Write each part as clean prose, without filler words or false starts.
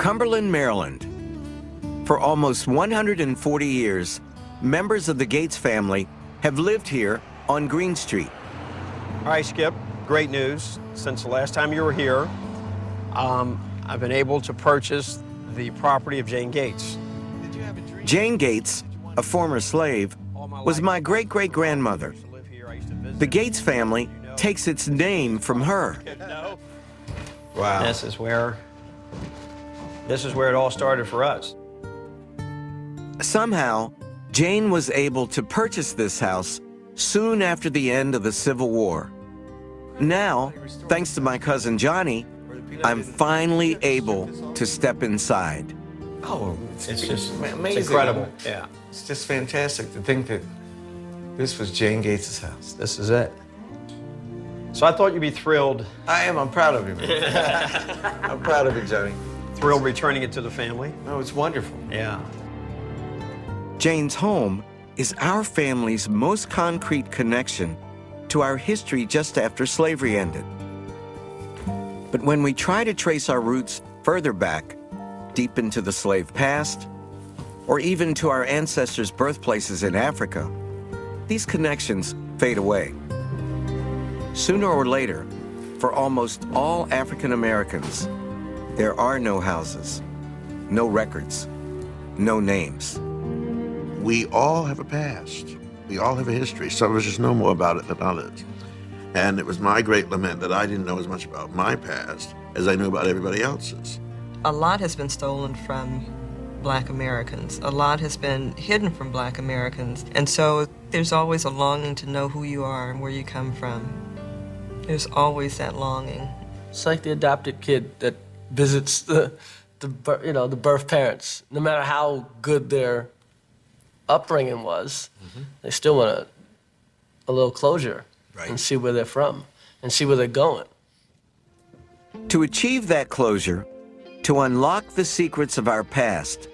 Cumberland, Maryland. For almost 140 years, members of the Gates family have lived here on Green Street. All right, Skip, great news. Since the last time you were here, I've been able to purchase the property of Jane Gates. Jane Gates, a former slave, was my great-great-grandmother. The Gates family takes its name from her. Wow. This is where it all started for us. Somehow, Jane was able to purchase this house soon after the end of the Civil War. Now, thanks to my cousin Johnny, I'm finally able to step inside. Oh, It's just amazing. It's incredible. Yeah, It's just fantastic to think that this was Jane Gates' house. this is it. So I thought you'd be thrilled I am. I'm proud of you, man. I'm proud of you, Johnny. returning it to the family. No, it's wonderful. Yeah. Jane's home is our family's most concrete connection to our history just after slavery ended. But when we try to trace our roots further back, deep into the slave past, or even to our ancestors' birthplaces in Africa, these connections fade away. Sooner or later, for almost all African Americans, there are no houses, no records, no names. We all have a past. We all have a history. Some of us just know more about it than others. And it was my great lament that I didn't know as much about my past as I knew about everybody else's. A lot has been stolen from Black Americans. A lot has been hidden from Black Americans. And so there's always a longing to know who you are and where you come from. There's always that longing. It's like the adopted kid that visits the birth parents. No matter how good their upbringing was, they still want a little closure and see where they're from and see where they're going. To achieve that closure, to unlock the secrets of our past,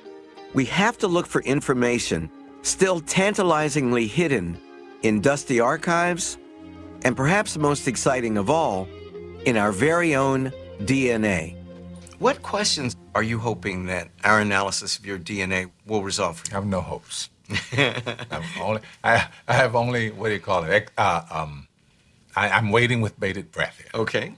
we have to look for information still tantalizingly hidden in dusty archives, and perhaps most exciting of all, in our very own DNA. What questions are you hoping that our analysis of your DNA will resolve for I have no hopes. I have only, what do you call it? I'm waiting with bated breath here. Okay.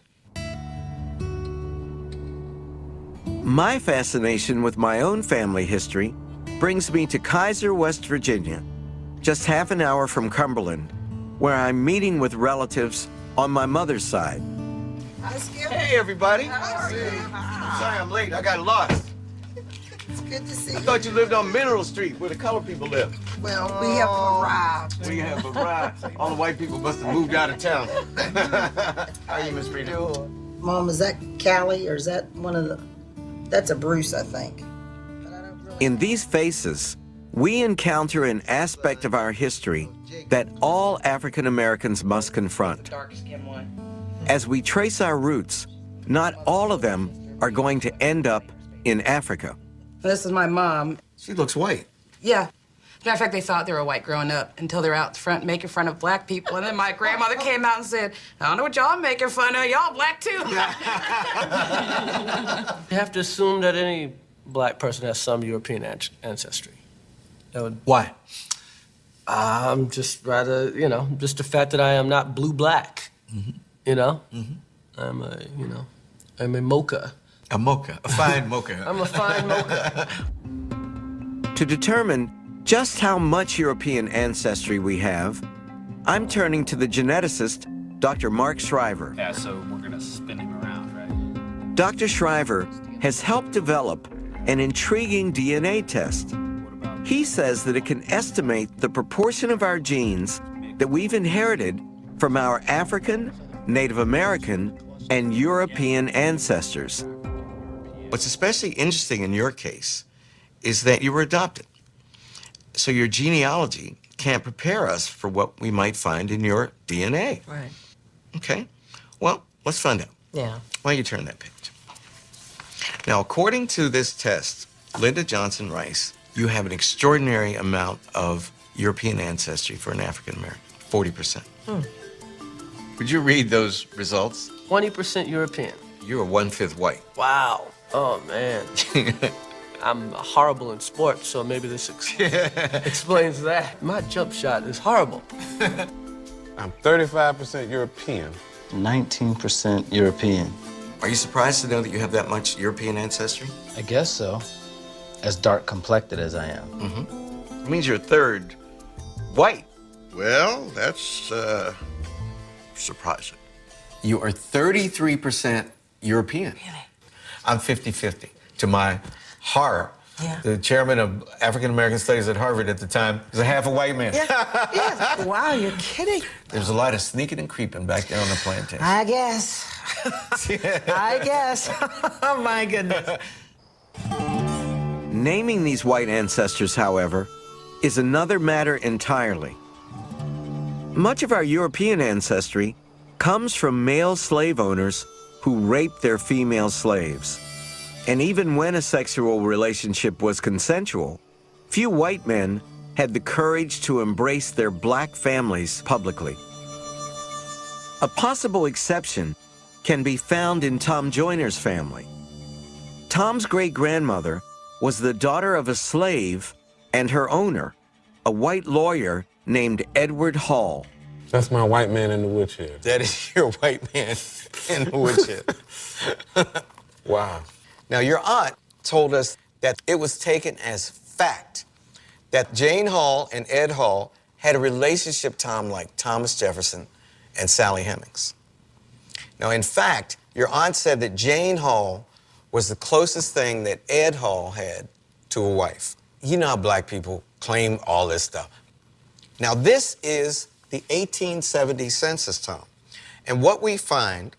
My fascination with my own family history brings me to Kaiser, West Virginia, just half an hour from Cumberland, where I'm meeting with relatives on my mother's side. Hey, everybody. Sorry I'm late. I got lost. It's good to see I you. thought you lived on Mineral Street, where the colored people live. Well, we have arrived. We have arrived. All the white people must have moved out of town. How are you, Miss Rita? Mom, is that Callie or is that one of the... That's a Bruce, I think. In these faces, we encounter an aspect of our history that all African Americans must confront. As we trace our roots, not all of them are going to end up in Africa. This is my mom. She looks white. Yeah. Matter of fact, they thought they were white growing up until they were out front making fun of black people. And then my grandmother came out and said, I don't know what y'all making fun of. Y'all black too. You have to assume that any black person has some European ancestry. Why? Just rather, just the fact that I am not blue-black, I'm a mocha. A mocha, a fine mocha. I'm a fine mocha. To determine just how much European ancestry we have, I'm turning to the geneticist, Dr. Mark Shriver. Yeah, so we're gonna spin him around, right? Dr. Shriver has helped develop an intriguing DNA test. He says that it can estimate the proportion of our genes that we've inherited from our African, Native American, and European ancestors. What's especially interesting in your case is that you were adopted. So your genealogy can't prepare us for what we might find in your DNA. Right. Okay? Well, let's find out. Yeah. Why don't you turn that page? Now, according to this test, Linda Johnson Rice, you have an extraordinary amount of European ancestry for an African American, 40%. Would you read those results? 20% European. You're a 1/5 white. Wow. Oh, man. I'm horrible in sports, so maybe this explains that. My jump shot is horrible. I'm 35% European. 19% European. Are you surprised to know that you have that much European ancestry? I guess so. As dark complected as I am. Mm-hmm. It means you're third white. Well, that's surprising. You are 33% European. Really? I'm 50-50. To my horror, Yeah. the chairman of African American Studies at Harvard at the time was a half a white man. Yeah. Wow, you're kidding. There was a lot of sneaking and creeping back there on the plantation. I guess. I guess. Oh, my goodness. Naming these white ancestors, however, is another matter entirely. Much of our European ancestry comes from male slave owners who raped their female slaves. And even when a sexual relationship was consensual, few white men had the courage to embrace their black families publicly. A possible exception can be found in Tom Joyner's family. Tom's great-grandmother was the daughter of a slave and her owner, a white lawyer named Edward Hall. That's my white man in the woodshed. That is your white man in the woodshed. Wow. Now, your aunt told us that it was taken as fact that Jane Hall and Ed Hall had a relationship, Tom, like Thomas Jefferson and Sally Hemings. Now, in fact, your aunt said that Jane Hall was the closest thing that Ed Hall had to a wife. You know how black people claim all this stuff. Now, this is the 1870 census, Tom. And what we find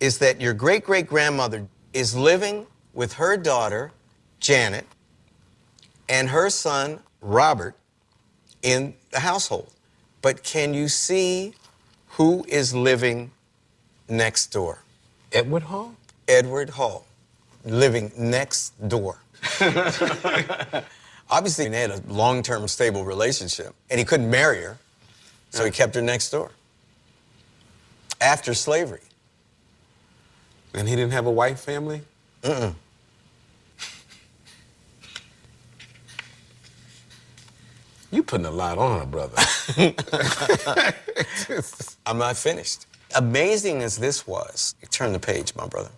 is that your great-great-grandmother is living with her daughter, Janet, and her son, Robert, in the household. But can you see who is living next door? Edward Hall? Edward Hall, living next door. Obviously, they had a long-term stable relationship, and he couldn't marry her, so he kept her next door. After slavery. And he didn't have a white family? Mm-mm. You putting a lot on her, brother. I'm not finished. Amazing as this was, you turn the page, my brother.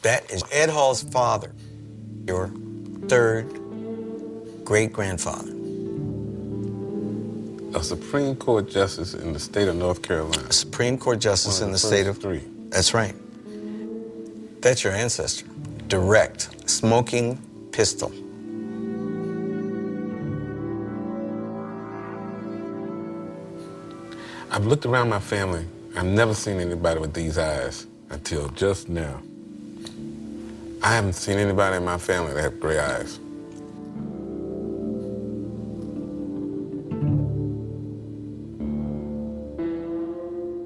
That is Ed Hall's father, your third great-grandfather. A Supreme Court justice in the state of North Carolina. A Supreme Court justice in the state of... three. That's right. That's your ancestor. Direct, smoking pistol. I've looked around my family. I've never seen anybody with these eyes until just now. I haven't seen anybody in my family that have gray eyes.